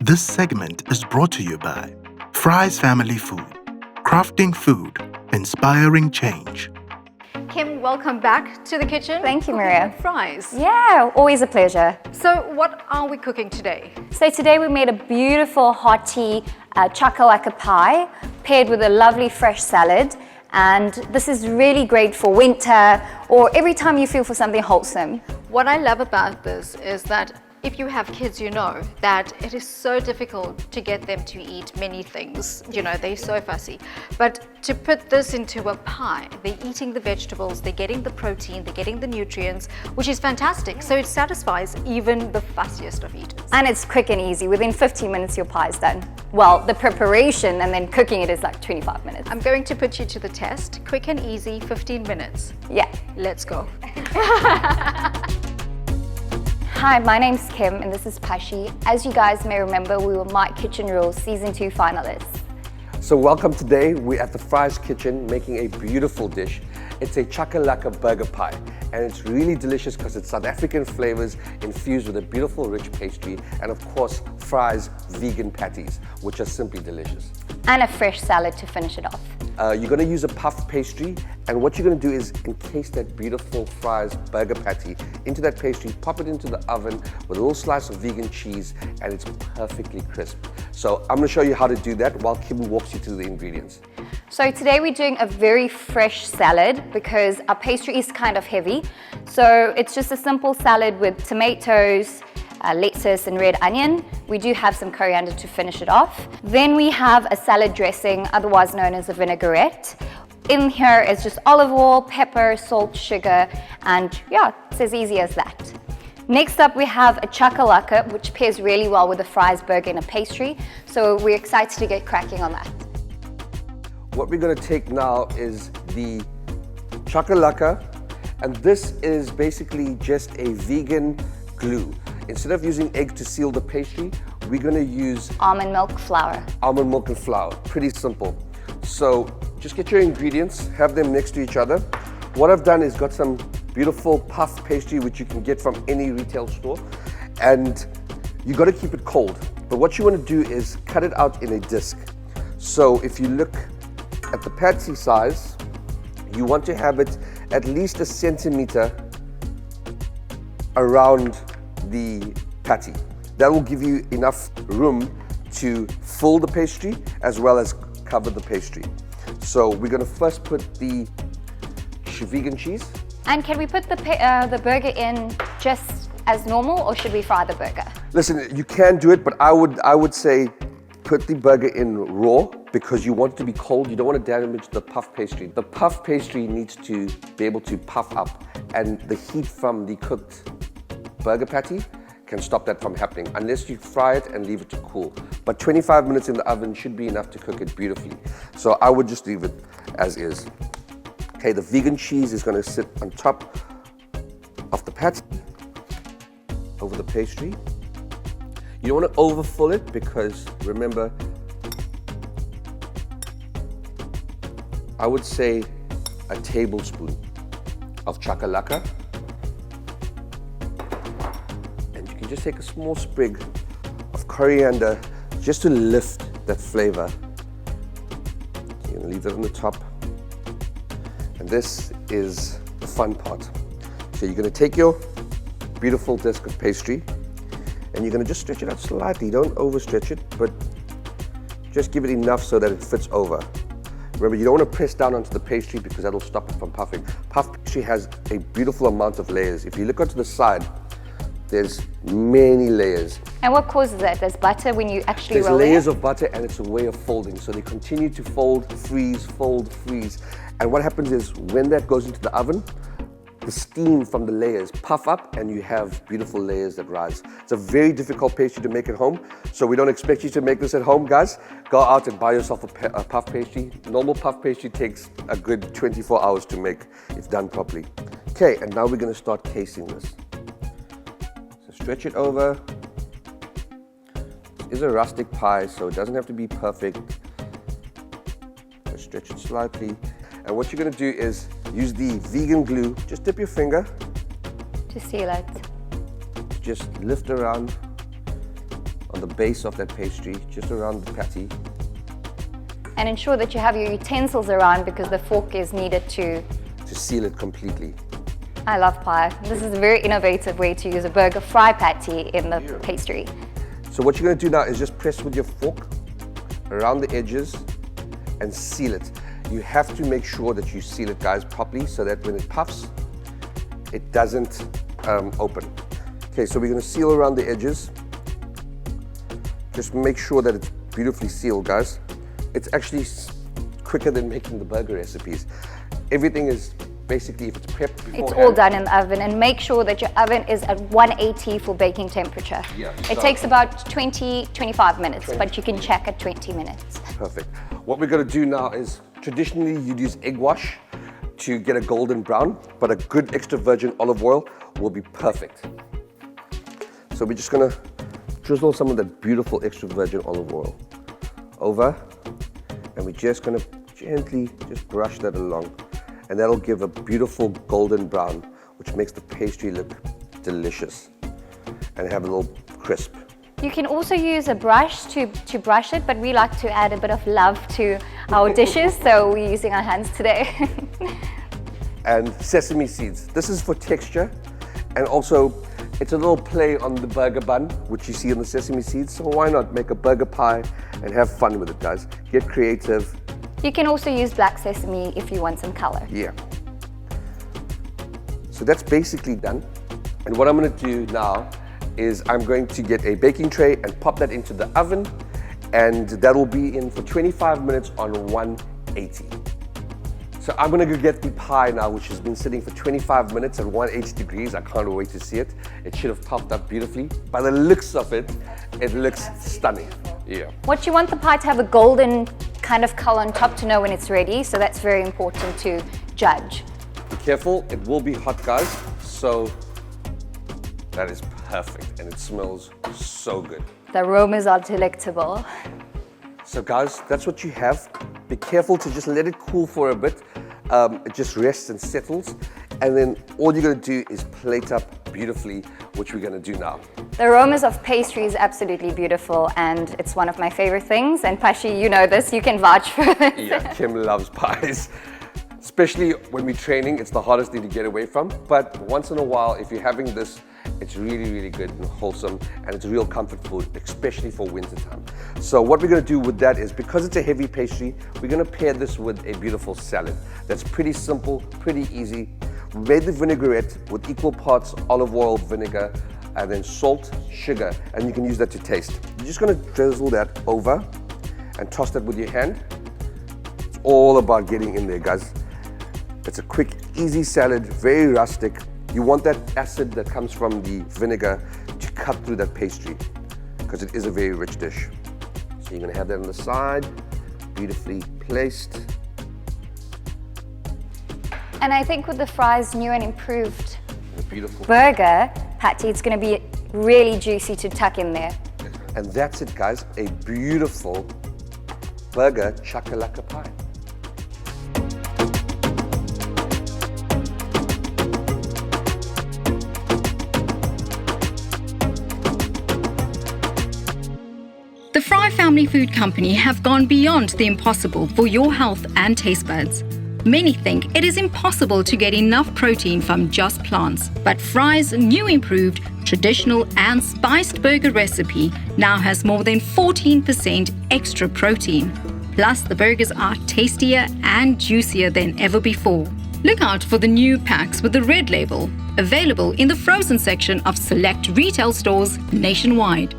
This segment is brought to you by Fry's Family Food. Crafting food, inspiring change. Kim, welcome back to the kitchen. Thank you, Maria. Cooking fries. Yeah, always a pleasure. So what are we cooking today? So today we made a beautiful hearty Chakka-Lekka pie paired with a lovely fresh salad. And this is really great for winter or every time you feel for something wholesome. What I love about this is that if you have kids, you know that it is so difficult to get them to eat many things. You know, they're so fussy. But to put this into a pie, they're eating the vegetables, they're getting the protein, they're getting the nutrients, which is fantastic. So it satisfies even the fussiest of eaters. And it's quick and easy. Within 15 minutes, your pie is done. Well, the preparation and then cooking it is like 25 minutes. I'm going to put you to the test. Quick and easy, 15 minutes. Yeah. Let's go. Hi, my name's Kim and this is Pashi. As you guys may remember, we were My Kitchen Rules Season 2 finalists. So welcome today. We're at the Fry's Kitchen making a beautiful dish. It's a Chakka-Lekka Burger Pie, and it's really delicious because it's South African flavors infused with a beautiful rich pastry and of course Fry's vegan patties, which are simply delicious. And a fresh salad to finish it off. You're going to use a puff pastry, and what you're going to do is encase that beautiful Fry's burger patty into that pastry, pop it into the oven with a little slice of vegan cheese, and it's perfectly crisp. So I'm going to show you how to do that while Kim walks you through the ingredients. So today we're doing a very fresh salad because our pastry is kind of heavy. So it's just a simple salad with tomatoes, lettuce and red onion. We do have some coriander to finish it off. Then we have a salad dressing, otherwise known as a vinaigrette. In here is just olive oil, pepper, salt, sugar, and yeah, it's as easy as that. Next up we have a Chakka-Lekka, which pairs really well with a Fry's burger and a pastry. So we're excited to get cracking on that. What we're going to take now is the Chakka-Lekka, and this is basically just a vegan glue. Instead of using egg to seal the pastry, we're going to use Almond milk flour. Almond milk and flour. Pretty simple. So just get your ingredients, have them next to each other. What I've done is got some beautiful puff pastry which you can get from any retail store, and you got to keep it cold. But what you want to do is cut it out in a disc. So if you look at the patty size, you want to have it at least a centimeter around the patty. That will give you enough room to fill the pastry as well as cover the pastry. So we're going to first put the vegan cheese. And can we put the burger in just as normal, or should we fry the burger? Listen, you can do it, but I would say put the burger in raw because you want it to be cold. You don't want to damage the puff pastry. The puff pastry needs to be able to puff up, and the heat from the cooked burger patty can stop that from happening unless you fry it and leave it to cool. But 25 minutes in the oven should be enough to cook it beautifully. So I would just leave it as is. Okay, the vegan cheese is going to sit on top of the patty, over the pastry. You don't want to overfill it because remember, I would say a tablespoon of Chakka-Lekka. Just take a small sprig of coriander just to lift that flavor. So you're gonna leave that on the top. And this is the fun part. So you're gonna take your beautiful disc of pastry and you're gonna just stretch it out slightly. Don't overstretch it, but just give it enough so that it fits over. Remember, you don't want to press down onto the pastry because that'll stop it from puffing. Puff pastry has a beautiful amount of layers. If you look onto the side, there's many layers. And what causes that? There's butter when you actually roll it? There's layers of butter and it's a way of folding. So they continue to fold, freeze, fold, freeze. And what happens is when that goes into the oven, the steam from the layers puff up and you have beautiful layers that rise. It's a very difficult pastry to make at home. So we don't expect you to make this at home, guys. Go out and buy yourself a puff pastry. Normal puff pastry takes a good 24 hours to make if done properly. Okay, and now we're gonna start casing this. Stretch it over. This is a rustic pie, so it doesn't have to be perfect. Just stretch it slightly. And what you're going to do is use the vegan glue. Just dip your finger. To seal it. Just lift around on the base of that pastry, just around the patty. And ensure that you have your utensils around because the fork is needed to seal it completely. I love pie. This is a very innovative way to use a burger fry patty in the pastry. So what you're going to do now is just press with your fork around the edges and seal it. You have to make sure that you seal it, guys, properly so that when it puffs, it doesn't open. Okay, so we're going to seal around the edges. Just make sure that it's beautifully sealed, guys. It's actually quicker than making the burger recipes. Everything is basically, if it's prepped beforehand. It's all done in the oven, and make sure that your oven is at 180 for baking temperature. Yeah, it takes about 20-25 minutes, but you can check at 20 minutes. Perfect. What we're going to do now is, traditionally you'd use egg wash to get a golden brown, but a good extra virgin olive oil will be perfect. So we're just going to drizzle some of that beautiful extra virgin olive oil over, and we're just going to gently just brush that along. And that'll give a beautiful golden brown, which makes the pastry look delicious and have a little crisp. You can also use a brush to brush it, but we like to add a bit of love to our dishes, so we're using our hands today. And sesame seeds. This is for texture, and also it's a little play on the burger bun, which you see in the sesame seeds. So why not make a burger pie and have fun with it, guys? Get creative. You can also use black sesame if you want some color. Yeah. So that's basically done. And what I'm going to do now is I'm going to get a baking tray and pop that into the oven, and that will be in for 25 minutes on 180. So I'm going to go get the pie now, which has been sitting for 25 minutes at 180 degrees. I can't wait to see it. It should have popped up beautifully. By the looks of it, it looks stunning. Yeah. What you want the pie to have a golden kind of color on top to know when it's ready, so that's very important to judge. Be careful, it will be hot, guys. So that is perfect, and it smells so good. The aromas are delectable. So guys, that's what you have. Be careful to just let it cool for a bit. It just rests and settles. And then all you're gonna do is plate up beautifully, which we're gonna do now. The aromas of pastry is absolutely beautiful, and it's one of my favorite things. And Pashi, you know this, you can vouch for this. Yeah, Kim loves pies. Especially when we're training, it's the hardest thing to get away from. But once in a while, if you're having this, it's really, really good and wholesome, and it's a real comfort food, especially for winter time. So what we're gonna do with that is, because it's a heavy pastry, we're gonna pair this with a beautiful salad. That's pretty simple, pretty easy. We made the vinaigrette with equal parts olive oil, vinegar, and then salt, sugar, and you can use that to taste. You're just gonna drizzle that over and toss that with your hand. It's all about getting in there, guys. It's a quick, easy salad, very rustic. You want that acid that comes from the vinegar to cut through that pastry, because it is a very rich dish. So you're gonna have that on the side, beautifully placed. And I think with the fries' new and improved Beautiful. burger patty, it's going to be really juicy to tuck in there. And that's it, guys, a beautiful burger Chakka-Lekka pie. The Fry Family Food Company have gone beyond the impossible for your health and taste buds. Many think it is impossible to get enough protein from just plants, but Fry's new improved, traditional and spiced burger recipe now has more than 14% extra protein. Plus, the burgers are tastier and juicier than ever before. Look out for the new packs with the red label, available in the frozen section of select retail stores nationwide.